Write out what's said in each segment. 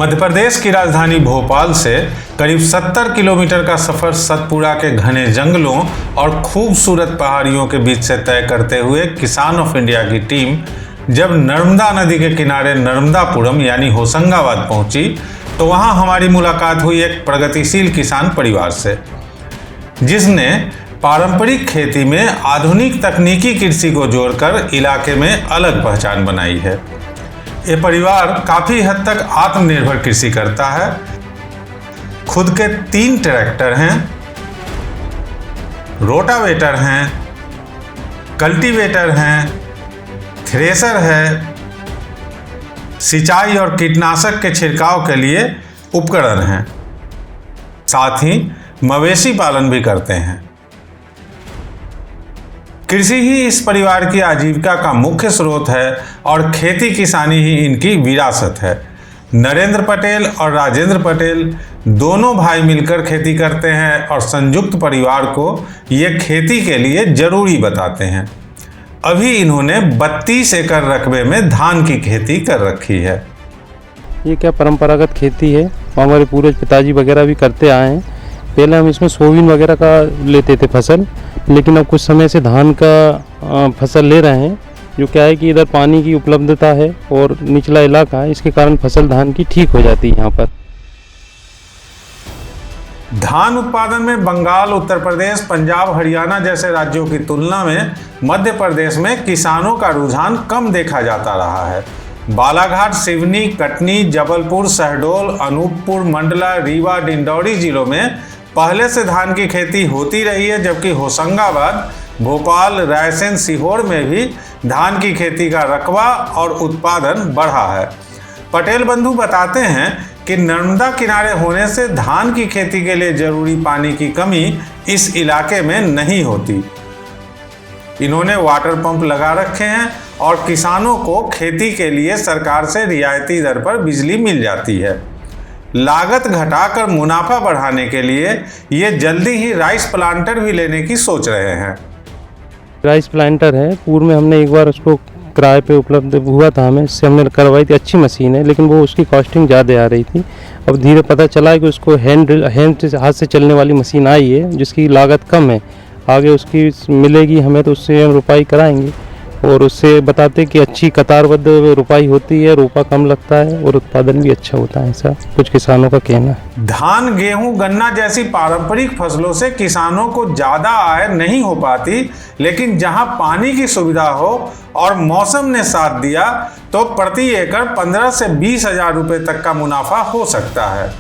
मध्य प्रदेश की राजधानी भोपाल से करीब 70 किलोमीटर का सफर सतपुड़ा के घने जंगलों और खूबसूरत पहाड़ियों के बीच से तय करते हुए किसान ऑफ इंडिया की टीम जब नर्मदा नदी के किनारे नर्मदापुरम यानी होशंगाबाद पहुंची तो वहां हमारी मुलाकात हुई एक प्रगतिशील किसान परिवार से, जिसने पारंपरिक खेती में आधुनिक तकनीकी कृषि को जोड़कर इलाके में अलग पहचान बनाई है। ये परिवार काफी हद तक आत्मनिर्भर कृषि करता है। खुद के 3 ट्रैक्टर हैं, रोटावेटर हैं, कल्टीवेटर हैं, थ्रेसर है, सिंचाई और कीटनाशक के छिड़काव के लिए उपकरण हैं। साथ ही मवेशी पालन भी करते हैं। कृषि ही इस परिवार की आजीविका का मुख्य स्रोत है और खेती किसानी ही इनकी विरासत है। नरेंद्र पटेल और राजेंद्र पटेल दोनों भाई मिलकर खेती करते हैं और संयुक्त परिवार को ये खेती के लिए जरूरी बताते हैं। अभी इन्होंने 32 एकड़ रकबे में धान की खेती कर रखी है। ये क्या परंपरागत खेती है, हमारे पूर्वज पिताजी वगैरह भी करते आए हैं। पहले हम इसमें सोयाबीन वगैरह का लेते थे फसल, लेकिन अब कुछ समय से धान का फसल ले रहे हैं। जो क्या है कि इधर पानी की उपलब्धता है और निचला इलाका है, इसके कारण फसल धान की ठीक हो जाती है यहाँ पर। धान उत्पादन में बंगाल, उत्तर प्रदेश, पंजाब, हरियाणा जैसे राज्यों की तुलना में मध्य प्रदेश में किसानों का रुझान कम देखा जाता रहा है। बालाघाट, सिवनी, कटनी, जबलपुर, शहडोल, अनूपपुर, मंडला, रीवा, डिंडौरी जिलों में पहले से धान की खेती होती रही है, जबकि होशंगाबाद, भोपाल, रायसेन, सीहोर में भी धान की खेती का रकबा और उत्पादन बढ़ा है। पटेल बंधु बताते हैं कि नर्मदा किनारे होने से धान की खेती के लिए जरूरी पानी की कमी इस इलाके में नहीं होती। इन्होंने वाटर पंप लगा रखे हैं और किसानों को खेती के लिए सरकार से रियायती दर पर बिजली मिल जाती है। लागत घटाकर मुनाफा बढ़ाने के लिए ये जल्दी ही राइस प्लांटर भी लेने की सोच रहे हैं। राइस प्लांटर है, पूर्व में हमने एक बार उसको किराए पे उपलब्ध हुआ था, हमें इससे हमने करवाई थी। अच्छी मशीन है, लेकिन वो उसकी कॉस्टिंग ज़्यादा आ रही थी। अब धीरे पता चला कि उसको हाथ से चलने वाली मशीन आई है, जिसकी लागत कम है। आगे उसकी मिलेगी हमें तो उससे हम रुपाई कराएंगे और उससे बताते कि अच्छी कतारबद्ध रुपाई होती है, रोपा कम लगता है और उत्पादन भी अच्छा होता है, ऐसा कुछ किसानों का कहना है। धान, गेहूं, गन्ना जैसी पारंपरिक फसलों से किसानों को ज़्यादा आय नहीं हो पाती, लेकिन जहां पानी की सुविधा हो और मौसम ने साथ दिया तो प्रति एकड़ 15 से 20 हजार रुपये तक का मुनाफा हो सकता है।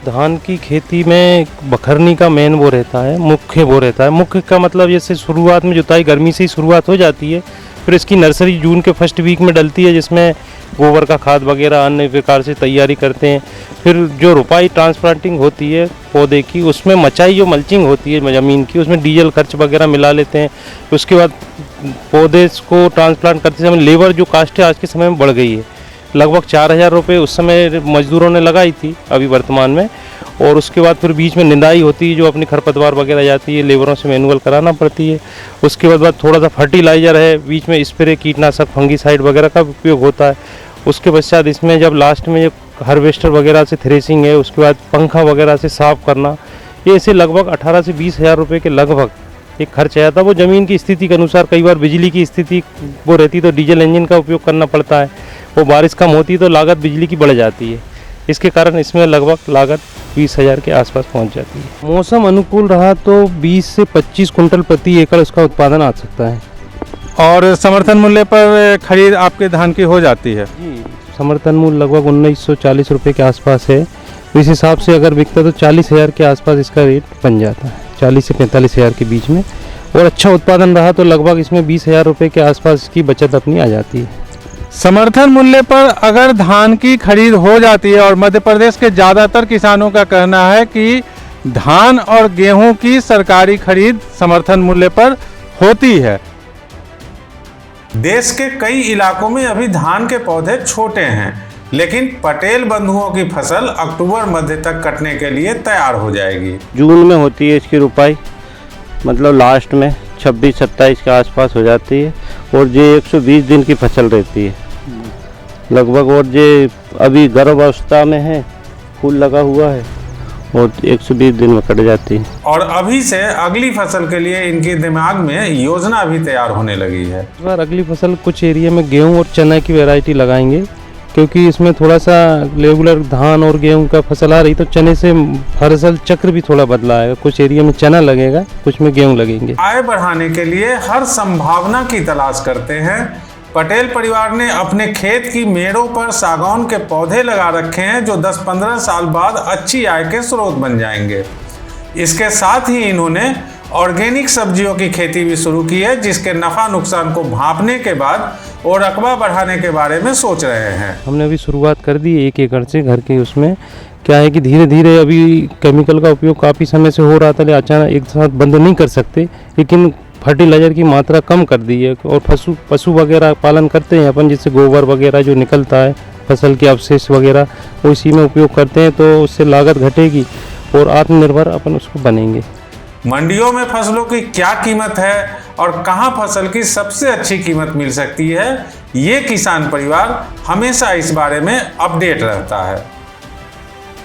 धान की खेती में बखरनी का मेन वो रहता है, मुख्य वो रहता है। मुख्य का मतलब जैसे शुरुआत में जुताई गर्मी से ही शुरुआत हो जाती है, फिर इसकी नर्सरी जून के फर्स्ट वीक में डलती है, जिसमें गोबर का खाद वगैरह अन्य प्रकार से तैयारी करते हैं। फिर जो रुपाई ट्रांसप्लांटिंग होती है पौधे की, उसमें मचाई जो मल्चिंग होती है ज़मीन की, उसमें डीजल खर्च वगैरह मिला लेते हैं। उसके बाद पौधे को ट्रांसप्लांट करते समय लेबर जो कास्ट है आज के समय में बढ़ गई है, लगभग 4000 रुपये उस समय मजदूरों ने लगाई थी अभी वर्तमान में। और उसके बाद फिर बीच में निंदाई होती है, जो अपनी खरपतवार वगैरह जाती है, लेबरों से मैनुअल कराना पड़ती है। उसके बाद थोड़ा सा फर्टिलाइज़र है, बीच में स्प्रे, कीटनाशक, फंगीसाइड वगैरह का उपयोग होता है। उसके पश्चात इसमें जब लास्ट में हार्वेस्टर वगैरह से थ्रेसिंग है, उसके बाद पंखा वगैरह से साफ़ करना, ये ऐसे लगभग 18 से 20 हज़ार रुपये के लगभग एक खर्च आया था। वो ज़मीन की स्थिति के अनुसार, कई बार बिजली की स्थिति वो रहती तो डीजल इंजन का उपयोग करना पड़ता है, वो बारिश कम होती तो लागत बिजली की बढ़ जाती है। इसके कारण इसमें लगभग लागत 20 हज़ार के आसपास पहुंच जाती है। मौसम अनुकूल रहा तो 20 से 25 कुंटल प्रति एकड़ उसका उत्पादन आ सकता है। और समर्थन मूल्य पर खरीद आपके धान की हो जाती है? जी, समर्थन मूल्य लगभग 1940 रुपये के आसपास है। इस हिसाब से अगर बिकता तो 40 हज़ार के आसपास इसका रेट बन जाता है, 40 से 45 हज़ार के बीच में। और अच्छा उत्पादन रहा तो लगभग इसमें 20 हज़ार रुपये के आसपास की बचत अपनी आ जाती है। समर्थन मूल्य पर अगर धान की खरीद हो जाती है, और मध्य प्रदेश के ज़्यादातर किसानों का कहना है कि धान और गेहूं की सरकारी खरीद समर्थन मूल्य पर होती है। देश के कई इलाकों में अभी धान के पौधे छोटे हैं, लेकिन पटेल बंधुओं की फसल अक्टूबर मध्य तक कटने के लिए तैयार हो जाएगी। जून में होती है इसकी रुपाई, मतलब लास्ट में 26-27 के आसपास हो जाती है। और ये 120 दिन की फसल रहती है। लगभग, और ये अभी गर्भावस्था में है, फूल लगा हुआ है और 120 दिन में कट जाती है। और अभी से अगली फसल के लिए इनके दिमाग में योजना भी तैयार होने लगी है। इस बार अगली फसल कुछ एरिया में गेहूं और चना की वैरायटी लगाएंगे, क्योंकि इसमें थोड़ा सा रेगुलर धान और गेहूं का फसल आ रही, तो चने से फसल चक्र भी थोड़ा बदला है। कुछ एरिया में चना लगेगा, कुछ में गेहूं लगेंगे। आय बढ़ाने के लिए हर संभावना की तलाश करते हैं। पटेल परिवार ने अपने खेत की मेड़ों पर सागौन के पौधे लगा रखे हैं, जो 10-15 साल बाद अच्छी आय के स्रोत बन जाएंगे। इसके साथ ही इन्होंने ऑर्गेनिक सब्जियों की खेती भी शुरू की है, जिसके नफा नुकसान को भांपने के बाद और रकबा बढ़ाने के बारे में सोच रहे हैं। हमने अभी शुरुआत कर दी 1 एकड़ से घर के। उसमें क्या है कि धीरे धीरे अभी केमिकल का उपयोग काफ़ी समय से हो रहा था, लेकिन अचानक एक साथ बंद नहीं कर सकते, लेकिन फर्टिलाइज़र की मात्रा कम कर दी है। और पशु वगैरह पालन करते हैं अपन, जिससे गोबर वगैरह जो निकलता है, फसल के अवशेष वगैरह, वो इसी में उपयोग करते हैं, तो उससे लागत घटेगी और आत्मनिर्भर अपन उसको बनेंगे। मंडियों में फसलों की क्या कीमत है और कहां फसल की सबसे अच्छी कीमत मिल सकती है, ये किसान परिवार हमेशा इस बारे में अपडेट रहता है।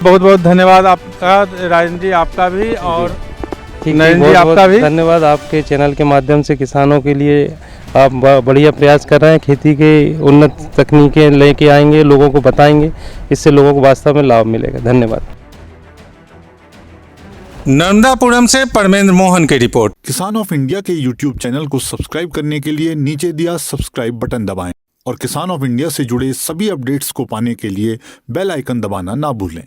बहुत बहुत धन्यवाद आपका, राजन जी आपका भी, और नरेंद्र जी आपका भी धन्यवाद। आपके चैनल के माध्यम से किसानों के लिए आप बढ़िया प्रयास कर रहे हैं। खेती के उन्नत तकनीकें लेके आएंगे, लोगों को बताएंगे, इससे लोगों को वास्तव में लाभ मिलेगा। धन्यवाद। नर्मदापुरम से परमेंद्र मोहन की रिपोर्ट। किसान ऑफ इंडिया के यूट्यूब चैनल को सब्सक्राइब करने के लिए नीचे दिया सब्सक्राइब बटन दबाएं और किसान ऑफ इंडिया से जुड़े सभी अपडेट्स को पाने के लिए बेल आइकन दबाना ना भूलें।